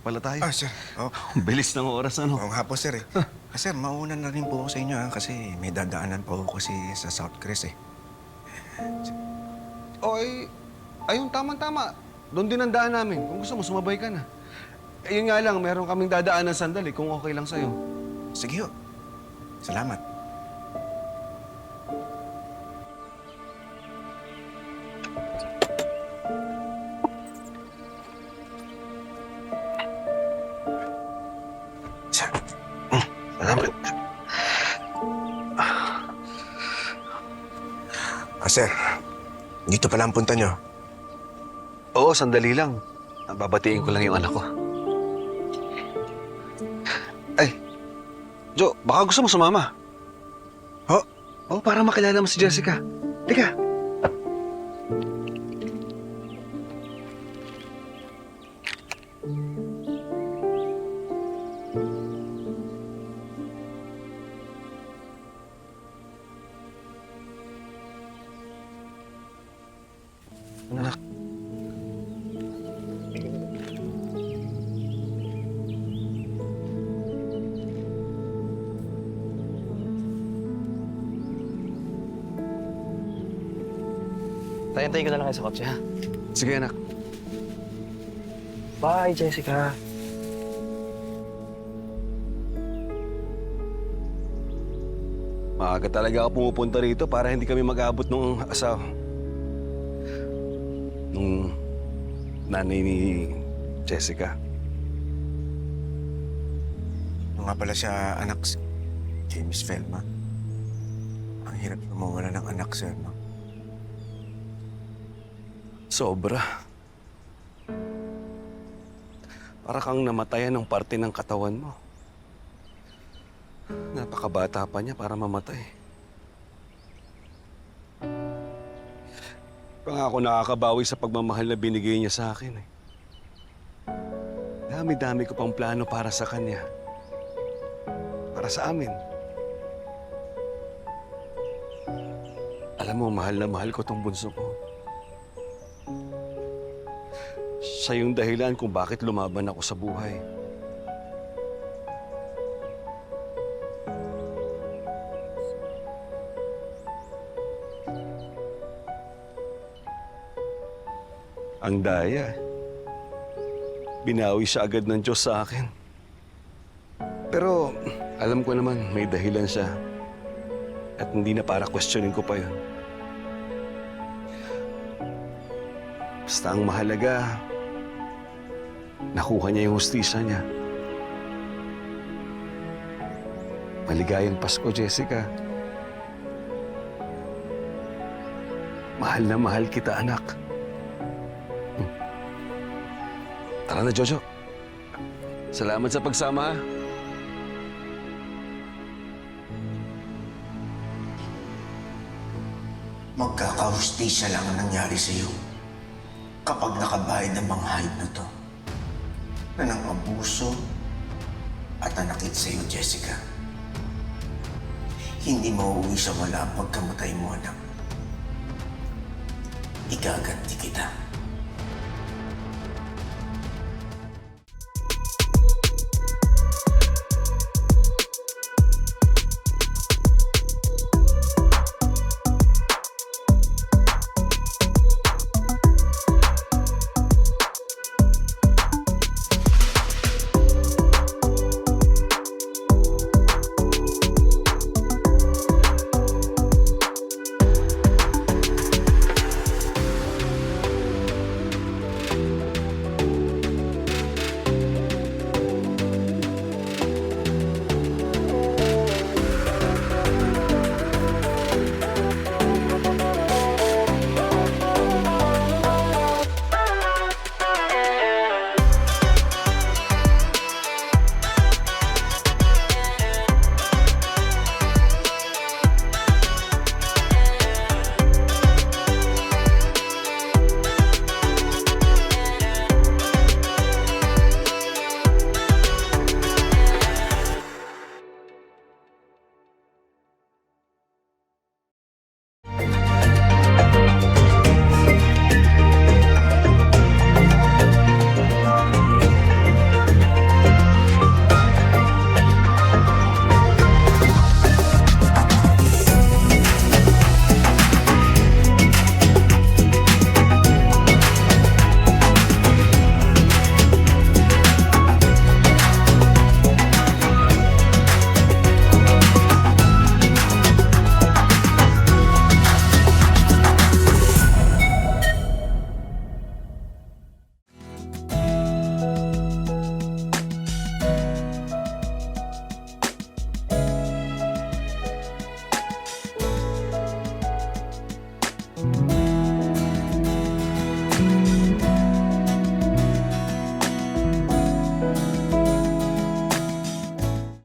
na pala tayo. Sir. Ang bilis ng oras, ano? Oo nga po, sir eh. Sir, mauna na rin po ako sa inyo kasi may dadaanan po ako kasi sa South Crest eh. Ayun, tama-tama. Doon din ang daan namin. Kung gusto mo, sumabay ka na. Yun nga lang, meron kaming dadaan ng sandali kung okay lang sa'yo. Sige ho. Salamat. Sir. Salamat. Sir. Dito pala ang punta nyo. Oo, sandali lang. Babatiin ko lang yung anak ko. Ay, Jo, baka gusto mo sumama. Ho? Oo, para makilala mo si Jessica. Teka. Anak. Tayantayin ko na lang kayo sa kotse, ha? Sige, anak. Bye, Jessica. Maaga talaga ako pumupunta rito para hindi kami mag-abot nung nung nanay ni Jessica. Ano nga pala siya anak kay Miss Velma. Ang hirap mawala ng anak, sir, no? Sobra. Para kang namatayan ng parte ng katawan mo. Napakabata pa niya para mamatay. Pa nga ako nakakabawi sa pagmamahal na binigay niya sa akin eh. Dami-dami ko pang plano para sa kanya. Para sa amin. Alam mo, mahal na mahal ko tong bunso ko. Siya yung dahilan kung bakit lumaban ako sa buhay. Ang daya. Binawi siya agad ng Diyos sa akin. Pero alam ko naman may dahilan siya. At hindi na para questionin ko pa yun. Basta ang mahalaga, nakuha niya yung hustisya niya. Maligayang Pasko, Jessica. Mahal na mahal kita, anak. Tara na, Jojo. Salamat sa pagsama. Magkakahustisya lang ang nangyari sa iyo kapag nakabayad ng mga hayop na to na nang abuso at nanakit sa iyo, Jessica. Hindi mauuwi sa wala ang pagkamatay mo, anak. Igaganti kita.